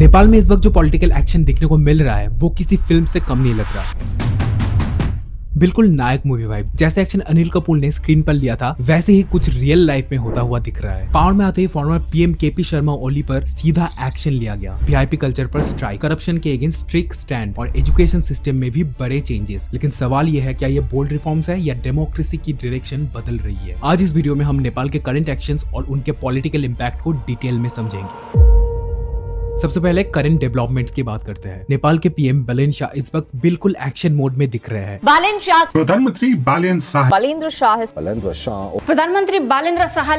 नेपाल में इस वक्त जो पॉलिटिकल एक्शन देखने को मिल रहा है वो किसी फिल्म से कम नहीं लग रहा। बिल्कुल नायक मूवी वाइब। जैसे एक्शन अनिल कपूर ने स्क्रीन पर लिया था वैसे ही कुछ रियल लाइफ में होता हुआ दिख रहा है। पावर में आते ही फॉर्मर पीएम केपी शर्मा ओली पर सीधा एक्शन लिया गया। वीआईपी कल्चर पर स्ट्राइक, करप्शन के अगेंस्ट स्ट्रिक्ट स्टैंड और एजुकेशन सिस्टम में भी बड़े चेंजेस। लेकिन सवाल यह है क्या ये बोल्ड रिफॉर्म्स है या डेमोक्रेसी की डायरेक्शन बदल रही है। आज इस वीडियो में हम नेपाल के करंट एक्शंस और उनके पॉलिटिकल इम्पैक्ट को डिटेल में समझेंगे। सबसे पहले करंट डेवलपमेंट्स की बात करते हैं। नेपाल के पीएम बालेन्द्र शाह इस वक्त बिल्कुल एक्शन मोड में दिख रहे हैं। प्रधानमंत्री बालेन्द्र शाह प्रधानमंत्री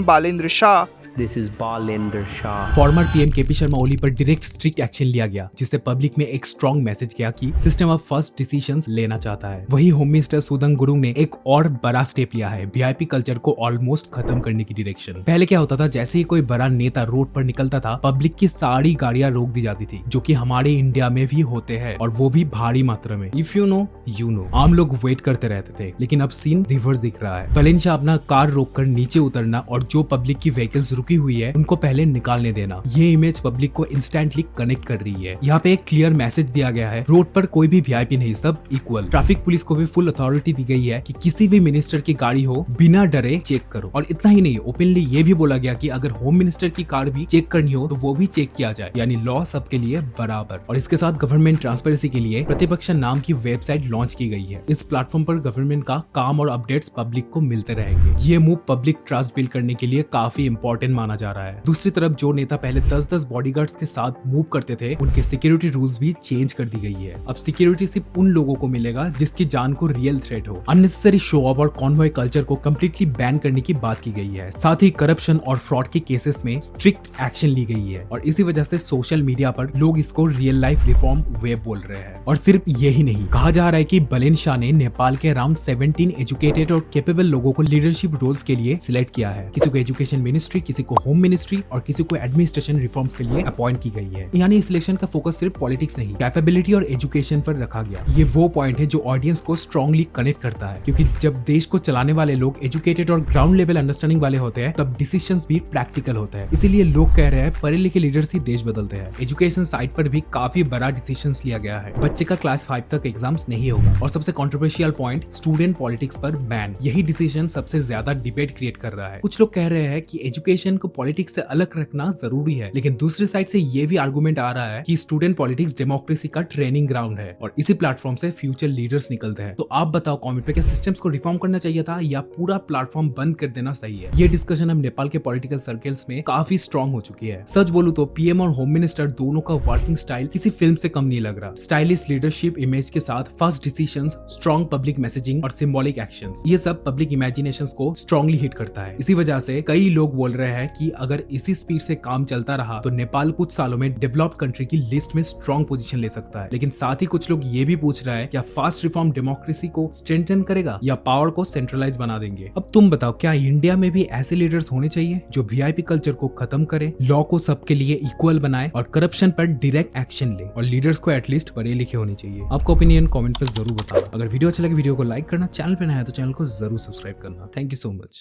Balendra Shah This is Balendra Shah. Former PM KP Sharma Oli पर डायरेक्ट स्ट्रिक्ट एक्शन लिया गया जिससे पब्लिक में एक स्ट्रॉन्ग मैसेज गया कि सिस्टम अब फर्स्ट डिसीजंस लेना चाहता है। वही होम मिनिस्टर सुदंग गुरुंग ने एक और बड़ा स्टेप लिया है वीआईपी कल्चर को ऑलमोस्ट खत्म करने की डायरेक्शन। पहले क्या होता था, जैसे ही कोई बड़ा नेता रोड पर निकलता था पब्लिक की सारी गाड़ियां रोक दी जाती थी, जो कि हमारे इंडिया में भी होते हैं और वो भी भारी मात्रा में। If you know you know. आम लोग वेट करते रहते थे, लेकिन अब सीन रिवर्स दिख रहा है। बालेन्द्र शाह अपना कार रोककर नीचे उतरना और जो पब्लिक की व्हीकल्स रुकी हुई है उनको पहले निकालने देना, ये इमेज पब्लिक को इंस्टेंटली कनेक्ट कर रही है। यहाँ पे एक क्लियर मैसेज दिया गया है, रोड पर कोई भी वीआईपी नहीं, सब इक्वल। ट्रैफिक पुलिस को भी फुल अथॉरिटी दी गई है कि किसी भी मिनिस्टर की गाड़ी हो बिना डरे चेक करो। और इतना ही नहीं, ओपनली ये भी बोला गया कि अगर होम मिनिस्टर की कार भी चेक करनी हो तो वो भी चेक किया जाए, यानी लॉ सबके लिए बराबर। और इसके साथ गवर्नमेंट ट्रांसपेरेंसी के लिए प्रतिपक्ष नाम की वेबसाइट लॉन्च की गई है। इस प्लेटफॉर्म पर गवर्नमेंट का काम और अपडेट्स पब्लिक को मिलते रहेंगे। ये मूव पब्लिक ट्रस्ट बिल्ड करने के लिए काफी इंपॉर्टेंट माना जा रहा है। दूसरी तरफ जो नेता पहले 10-10 बॉडीगार्ड्स के साथ मूव करते थे उनके सिक्योरिटी रूल्स भी चेंज कर दी गई है। अब सिक्योरिटी सिर्फ उन लोगों को मिलेगा जिसकी जान को रियल थ्रेट हो। अननेसेसरी शो ऑफ और कॉन्वॉय कल्चर को कम्प्लीटली बैन करने की बात की गई है। साथ ही करप्शन और फ्रॉड के केसेस में स्ट्रिक्ट एक्शन ली गई है और इसी वजह से सोशल मीडिया पर लोग इसको रियल लाइफ रिफॉर्म वेब बोल रहे हैं। और सिर्फ यही नहीं, कहा जा रहा है कि बालेन्द्र शाह ने नेपाल के अराउंड 17 एजुकेटेड और कैपेबल लोगों को लीडरशिप रोल्स के लिए सिलेक्ट किया है। किसी को एजुकेशन मिनिस्ट्री, किसी को होम मिनिस्ट्री और किसी को एडमिनिस्ट्रेशन रिफॉर्म्स के लिए अपॉइंट की गई है। यानी इस सिलेक्शन का फोकस सिर्फ पॉलिटिक्स नहीं, कैपेबिलिटी और एजुकेशन पर रखा गया। ये वो पॉइंट है जो ऑडियंस को स्ट्रांगली कनेक्ट करता है, क्योंकि जब देश को चलाने वाले लोग एजुकेटेड और ग्राउंड लेवल अंडरस्टैंडिंग वाले होते हैं तब डिसीजंस भी प्रैक्टिकल होते हैं। इसीलिए लोग कह रहे हैं पढ़े लिखे लीडर्स ही देश बदलते हैं। एजुकेशन साइड पर भी काफी बड़ा डिसीजंस लिया गया है। बच्चे का क्लास 5 तक एग्जाम्स नहीं होगा। और सबसे कंट्रोवर्शियल पॉइंट, स्टूडेंट पॉलिटिक्स पर बैन। यही डिसीजन सबसे ज्यादा डिबेट क्रिएट कर रहा है। कुछ लोग कह रहे हैं कि एजुकेशन को पॉलिटिक्स से अलग रखना जरूरी है, लेकिन दूसरी साइड से ये भी आर्गुमेंट आ रहा है कि स्टूडेंट पॉलिटिक्स डेमोक्रेसी का ट्रेनिंग ग्राउंड है और इसी प्लेटफॉर्म से फ्यूचर लीडर्स निकलते हैं। तो आप बताओ कमेंट पे, क्या सिस्टम्स को रिफॉर्म करना चाहिए था या पूरा प्लेटफॉर्म बंद कर देना सही है? ये डिस्कशन अब नेपाल के पॉलिटिकल सर्कल्स में काफी स्ट्रॉन्ग हो चुकी है। सच बोलूं तो पीएम और होम मिनिस्टर दोनों का वर्किंग स्टाइल किसी फिल्म से कम नहीं लग रहा। स्टाइलिश लीडरशिप इमेज के साथ fast decisions, strong public messaging और सिंबॉलिक एक्शंस, ये सब पब्लिक इमेजिनेशंस को स्ट्रांगली हिट करता है। इसी वजह से कई लोग बोल रहे हैं कि अगर इसी स्पीड से काम चलता रहा तो नेपाल कुछ सालों में डेवलप्ड कंट्री की लिस्ट में स्ट्रॉन्ग पोजीशन ले सकता है। लेकिन साथ ही कुछ लोग ये भी पूछ रहा है क्या फास्ट रिफॉर्म डेमोक्रेसी को स्ट्रेंथन करेगा या पावर को सेंट्रलाइज बना देंगे? अब तुम बताओ, क्या इंडिया में भी ऐसे लीडर्स होने चाहिए जो वीआईपी कल्चर को खत्म करे, लॉ को सबके लिए इक्वल बनाए और करप्शन पर डायरेक्ट एक्शन ले? और लीडर्स को एटलीस्ट पढ़े लिखे होने चाहिए। आपका ओपिनियन कमेंट पर जरूर बताना। अगर वीडियो अच्छा लगे वीडियो को लाइक करना, चैनल पे नया है तो चैनल को जरूर सब्सक्राइब करना। Thank you so much.